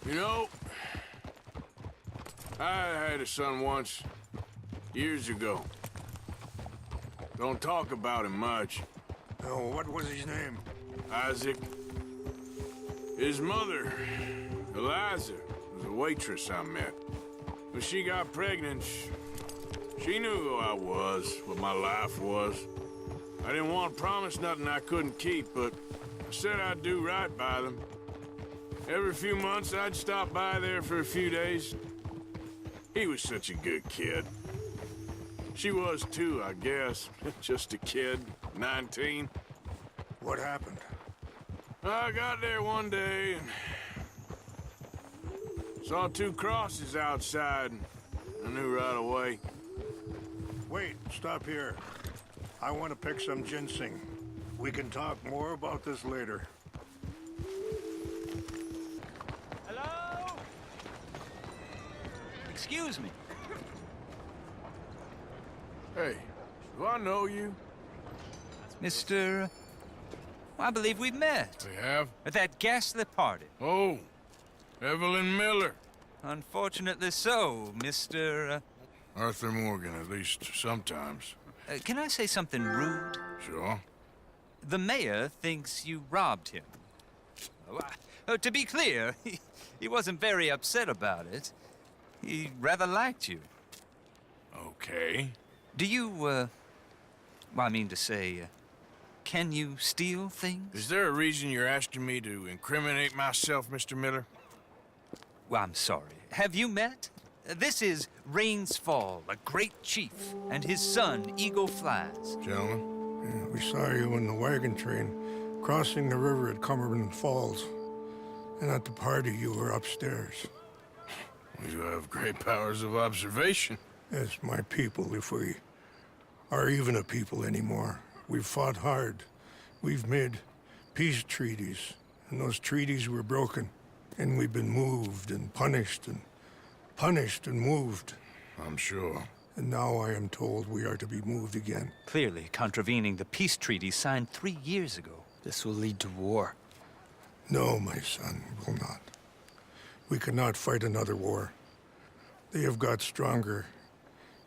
You know, I had a son once, years ago. Don't talk about him much. Oh, what was his name? Isaac. His mother, Eliza, was a waitress I met. When she got pregnant, she knew who I was, what my life was. I didn't want to promise nothing I couldn't keep, but I said I'd do right by them. Every few months, I'd stop by there for a few days. He was such a good kid. She was too, I guess. Just a kid, 19. What happened? I got there one day and saw two crosses outside, and I knew right away. Wait, stop here. I want to pick some ginseng. We can talk more about this later. Hello? Excuse me. Hey, do I know you? Mr. I believe we've met. We have? At that ghastly party. Oh, Evelyn Miller. Unfortunately so, Mr. Arthur Morgan, at least sometimes. Can I say something rude? Sure. The mayor thinks you robbed him. To be clear, he wasn't very upset about it. He rather liked you. Okay. Do you, well, I mean to say, can you steal things? Is there a reason you're asking me to incriminate myself, Mr. Miller? Well, I'm sorry. Have you met? This is Rains Fall, a great chief, and his son, Eagle Flies. Gentlemen? Yeah, we saw you in the wagon train, crossing the river at Cumberland Falls. And at the party, you were upstairs. You have great powers of observation. Yes, my people, if we are even a people anymore. We've fought hard. We've made peace treaties, and those treaties were broken. And we've been moved and punished and moved. I'm sure. And now I am told we are to be moved again. Clearly contravening the peace treaty signed 3 years ago. This will lead to war. No, my son, it will not. We cannot fight another war. They have got stronger,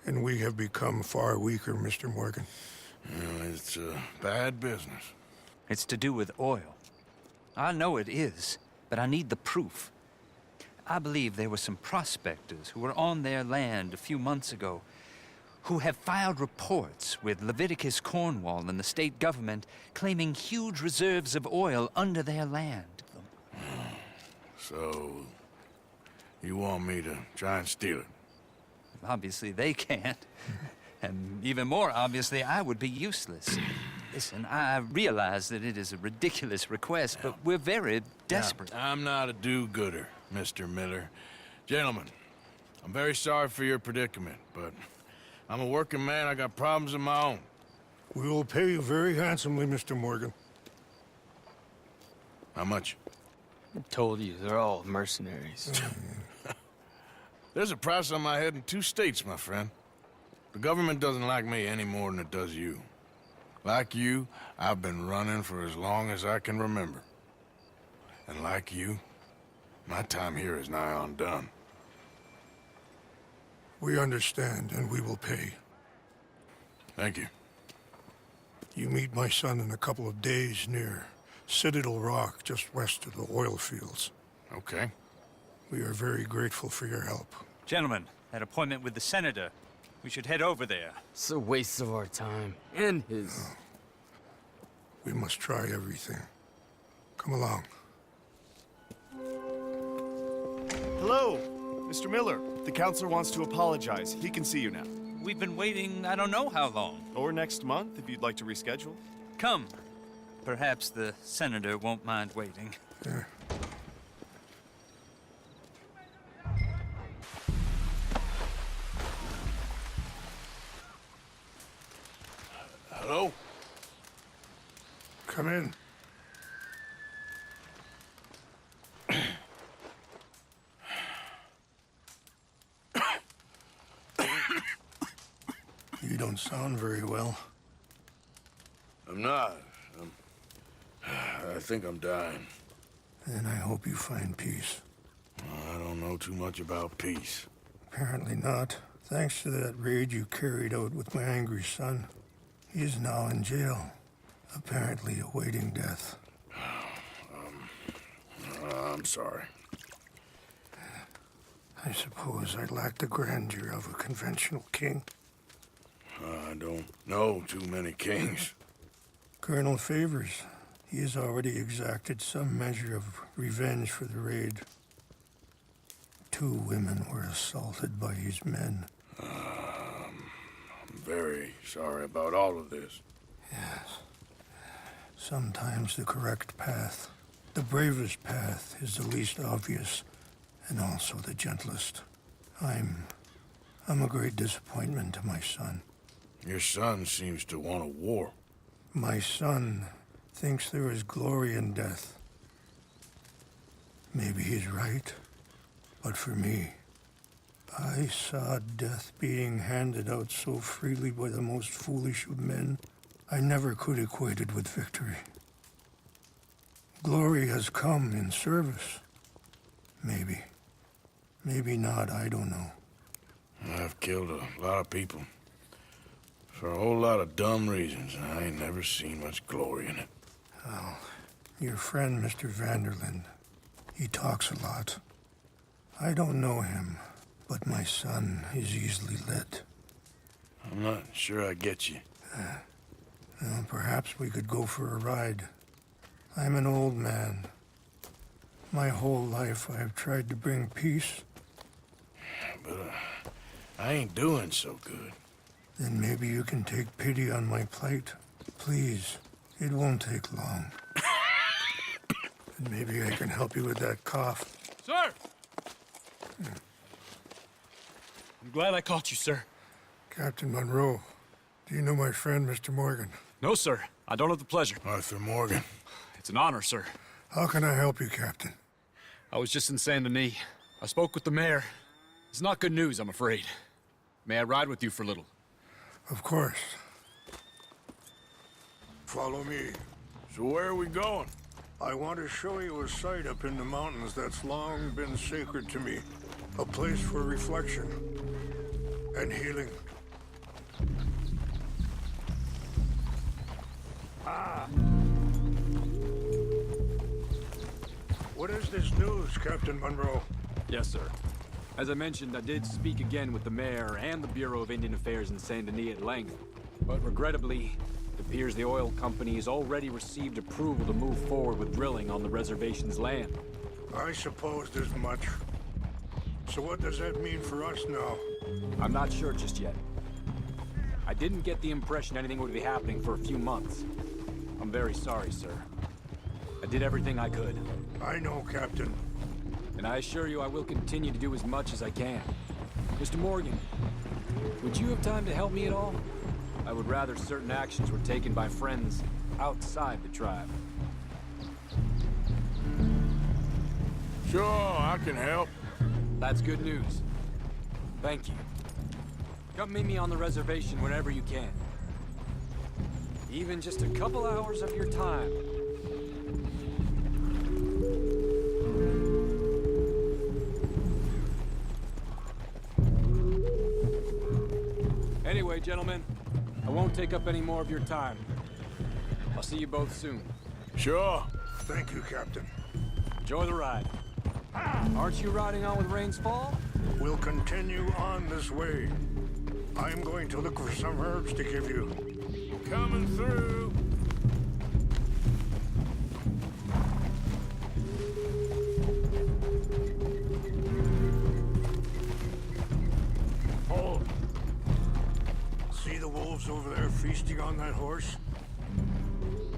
and we have become far weaker, Mr. Morgan. Well, it's bad business. It's to do with oil. I know it is, but I need the proof. I believe there were some prospectors who were on their land a few months ago who have filed reports with Leviticus Cornwall and the state government claiming huge reserves of oil under their land. So, you want me to try and steal it? Obviously they can't. And even more obviously, I would be useless. Listen, I realize that it is a ridiculous request, but we're very desperate. Now, I'm not a do-gooder, Mr. Miller. Gentlemen, I'm very sorry for your predicament, but I'm a working man. I got problems of my own. We will pay you very handsomely, Mr. Morgan. How much? I told you, they're all mercenaries. There's a price on my head in 2 states, my friend. The government doesn't like me any more than it does you. Like you, I've been running for as long as I can remember. And like you, my time here is nigh undone. We understand, and we will pay. Thank you. You meet my son in a couple of days near Citadel Rock, just west of the oil fields. Okay. We are very grateful for your help. Gentlemen, that appointment with the senator. We should head over there. It's a waste of our time. And his. We must try everything. Come along. Hello, Mr. Miller. The counselor wants to apologize. He can see you now. We've been waiting I don't know how long. Or next month, if you'd like to reschedule. Come. Perhaps the senator won't mind waiting. Yeah. Hello? Come in. You don't sound very well. I'm not. I think I'm dying. And I hope you find peace. I don't know too much about peace. Apparently not. Thanks to that raid you carried out with my angry son. He is now in jail, apparently awaiting death. I'm sorry. I suppose I lack the grandeur of a conventional king. I don't know too many kings. Colonel Favors, he has already exacted some measure of revenge for the raid. 2 women were assaulted by his men. I'm very sorry about all of this. Yes. Sometimes the correct path, the bravest path, is the least obvious, and also the gentlest. I'm a great disappointment to my son. Your son seems to want a war. My son thinks there is glory in death. Maybe he's right, but for me, I saw death being handed out so freely by the most foolish of men, I never could equate it with victory. Glory has come in service. Maybe. Maybe not, I don't know. I've killed a lot of people. For a whole lot of dumb reasons, and I ain't never seen much glory in it. Well, your friend, Mr. Vanderlyn, he talks a lot. I don't know him, but my son is easily led. I'm not sure I get you. Well, perhaps we could go for a ride. I'm an old man. My whole life I've tried to bring peace. But I ain't doing so good. Then maybe you can take pity on my plight. Please, it won't take long. And maybe I can help you with that cough. Sir! I'm glad I caught you, sir. Captain Monroe, do you know my friend, Mr. Morgan? No, sir. I don't have the pleasure. Arthur Morgan. It's an honor, sir. How can I help you, Captain? I was just in Saint Denis. I spoke with the mayor. It's not good news, I'm afraid. May I ride with you for a little? Of course. Follow me. So where are we going? I want to show you a site up in the mountains that's long been sacred to me. A place for reflection and healing. What is this news, Captain Monroe? Yes, sir. As I mentioned, I did speak again with the mayor and the Bureau of Indian Affairs in Saint Denis at length. But regrettably, it appears the oil company has already received approval to move forward with drilling on the reservation's land. I supposed as much. So what does that mean for us now? I'm not sure just yet. I didn't get the impression anything would be happening for a few months. I'm very sorry, sir. I did everything I could. I know, Captain. And I assure you I will continue to do as much as I can. Mr. Morgan, would you have time to help me at all? I would rather certain actions were taken by friends outside the tribe. Sure, I can help. That's good news. Thank you. Come meet me on the reservation whenever you can. Even just a couple hours of your time. Anyway, gentlemen, I won't take up any more of your time. I'll see you both soon. Sure. Thank you, Captain. Enjoy the ride. Aren't you riding on with Rains Fall? We'll continue on this way. I'm going to look for some herbs to give you. Coming through. Hold. See the wolves over there feasting on that horse?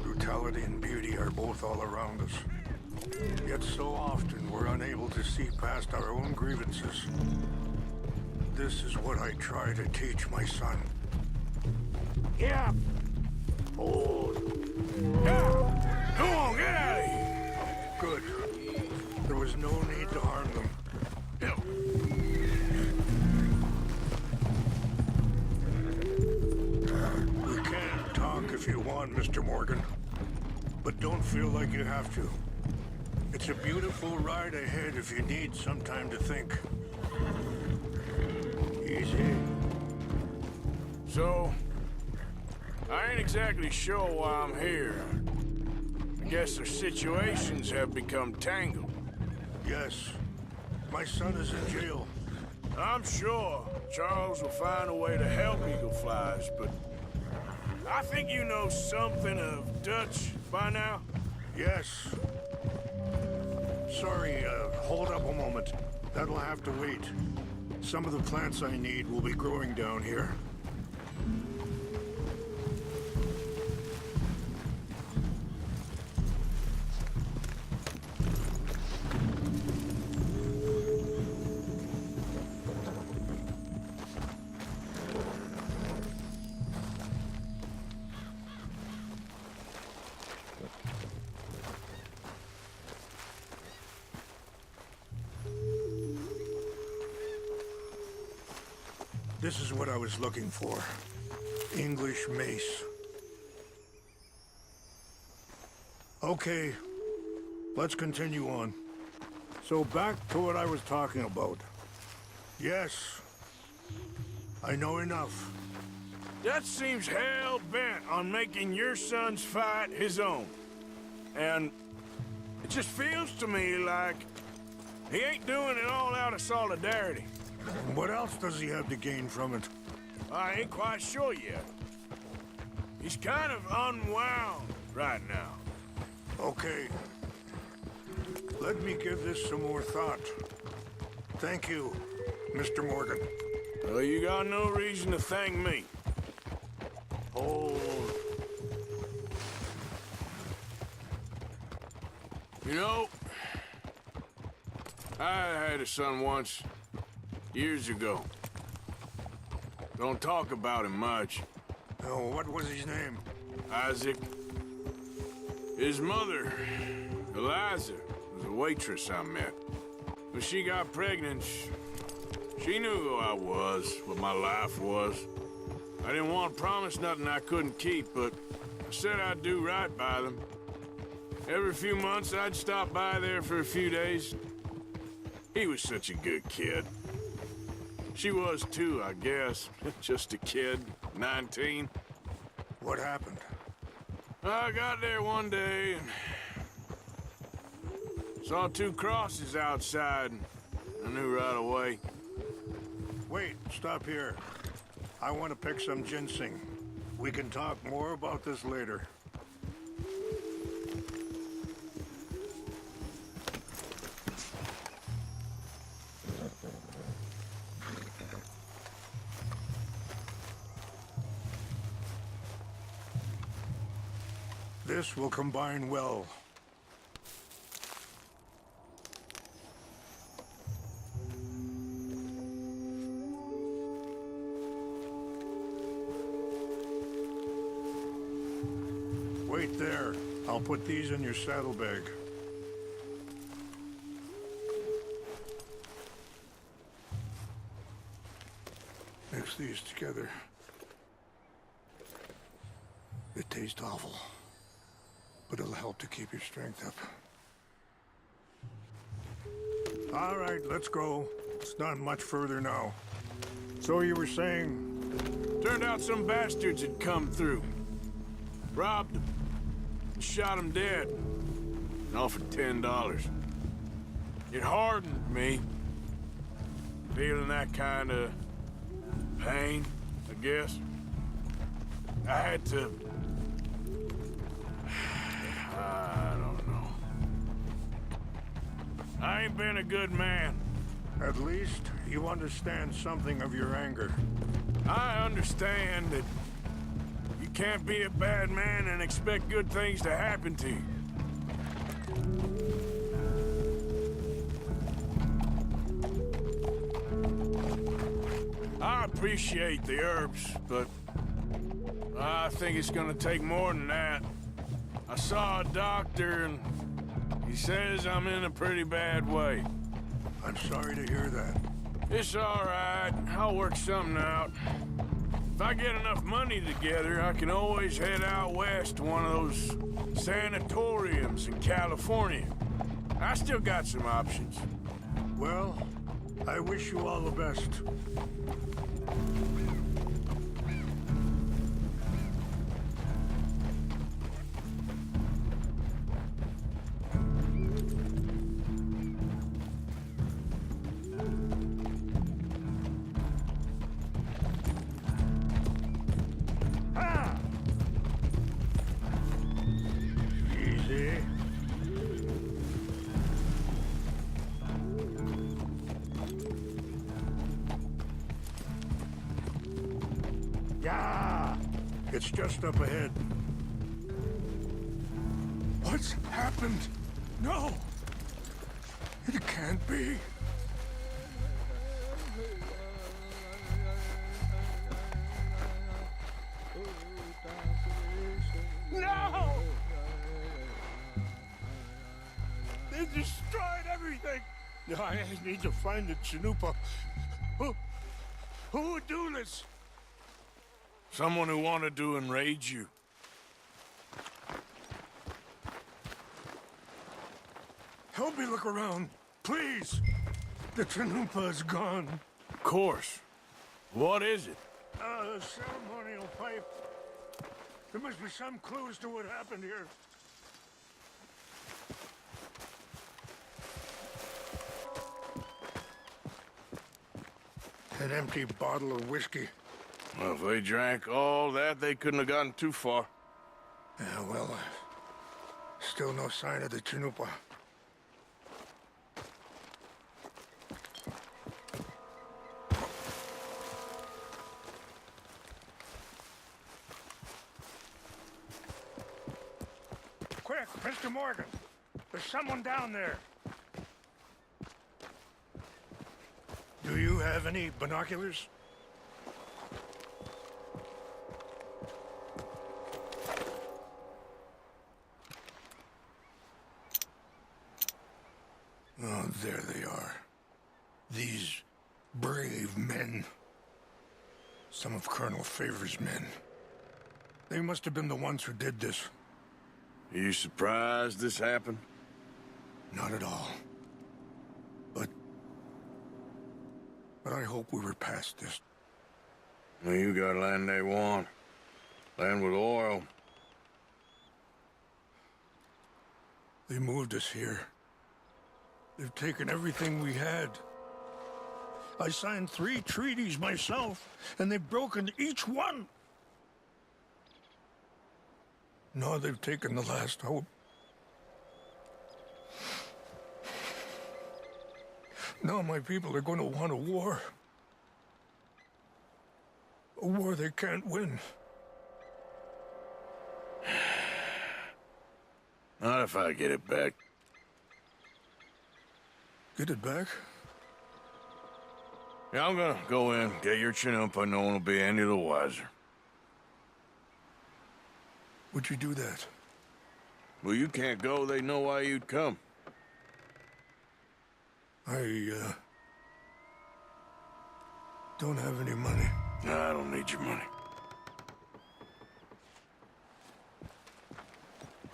Brutality and beauty are both all around us. Yet so often we're unable to see past our own grievances. This is what I try to teach my son. Yeah. Hold. Yeah. Come on, get out of here. Good. There was no need to harm them. We can talk if you want, Mr. Morgan. But don't feel like you have to. It's It's a beautiful ride ahead if you need some time to think. Easy. So, I ain't exactly sure why I'm here. I guess their situations have become tangled. Yes. My son is in jail. I'm sure Charles will find a way to help Eagle Flies, but I think you know something of Dutch by now? Yes. Sorry, hold up a moment. That'll have to wait. Some of the plants I need will be growing down here. This is what I was looking for. English mace. Okay, let's continue on. So back to what I was talking about. Yes, I know enough. Dutch seems hell-bent on making your son's fight his own. And it just feels to me like he ain't doing it all out of solidarity. What else does he have to gain from it? I ain't quite sure yet. He's kind of unwound right now. Okay. Let me give this some more thought. Thank you, Mr. Morgan. Well, you got no reason to thank me. Oh, You know, I had a son once, years ago. Don't talk about him much. oh, what was his name? Isaac. His mother, Eliza, was a waitress I met. When she got pregnant, she knew who I was, what my life was. I didn't want to promise nothing I couldn't keep, but I said I'd do right by them. Every few months, I'd stop by there for a few days. He was such a good kid. She was too, I guess. Just a kid, 19. What happened? I got there one day and saw two crosses outside, and I knew right away. Wait, stop here. I want to pick some ginseng. We can talk more about this later. This will combine well. Wait there. I'll put these in your saddlebag. Mix these together. It tastes awful, but it'll help to keep your strength up. All right, let's go. It's not much further now. So you were saying? Turned out some bastards had come through. Robbed him. Shot him dead. And offered $10. It hardened me. Feeling that kind of pain, I guess. I had to... I don't know. I ain't been a good man. At least you understand something of your anger. I understand that you can't be a bad man and expect good things to happen to you. I appreciate the herbs, but I think it's gonna take more than that. I saw a doctor and he says I'm in a pretty bad way. I'm sorry to hear that. It's all right. I'll work something out. If I get enough money together, I can always head out west to one of those sanatoriums in California. I still got some options. Well, I wish you all the best. Ah! Easy. Yeah! It's just up ahead. What's happened? No! It can't be. No! They destroyed everything! I need to find the Chanupa. Who would do this? Someone who wanted to enrage you. Help me look around, please. The Chanupa is gone. Of course. What is it? A ceremonial pipe. There must be some clues to what happened here. An empty bottle of whiskey. Well, if they drank all that, they couldn't have gotten too far. Yeah, well, still no sign of the Chanupa. Quick, Mr. Morgan. There's someone down there. Do you have any binoculars? Oh, there they are. These brave men. Some of Colonel Favor's men. They must have been the ones who did this. Are you surprised this happened? Not at all. But I hope we were past this. Well, you got land they want. Land with oil. They moved us here. They've taken everything we had. I signed 3 treaties myself, and they've broken each one. Now they've taken the last hope. Now my people are going to want a war. A war they can't win. Not if I get it back. Get it back? Yeah, I'm gonna go in, get your Chanupa, no one will be any the wiser. Would you do that? Well, you can't go, they know why you'd come. I don't have any money. No, I don't need your money.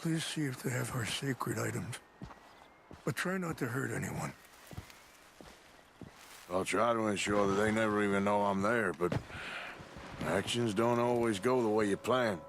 Please see if they have our sacred items. But try not to hurt anyone. I'll try to ensure that they never even know I'm there, but actions don't always go the way you plan.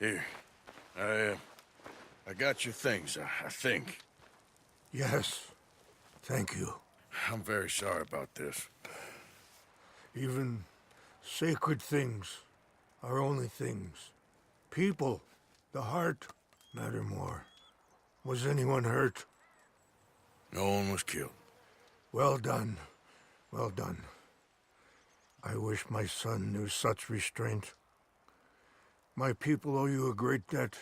Here. I got your things, I think. Yes. Thank you. I'm very sorry about this. Even sacred things are only things. People, the heart, matter more. Was anyone hurt? No one was killed. Well done. Well done. I wish my son knew such restraint. My people owe you a great debt,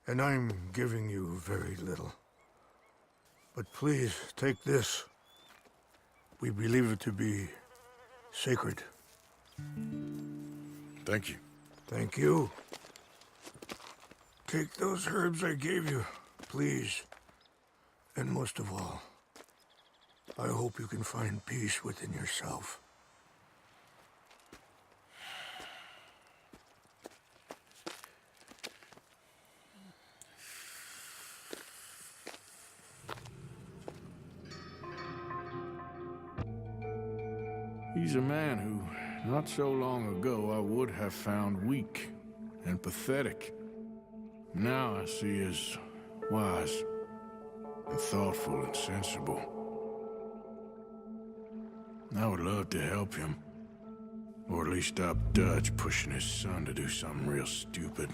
and I'm giving you very little. But please, take this. We believe it to be sacred. Thank you. Thank you. Take those herbs I gave you, please. And most of all, I hope you can find peace within yourself. He's a man who, not so long ago, I would have found weak and pathetic. Now I see as wise and thoughtful and sensible. I would love to help him, or at least stop Dutch pushing his son to do something real stupid.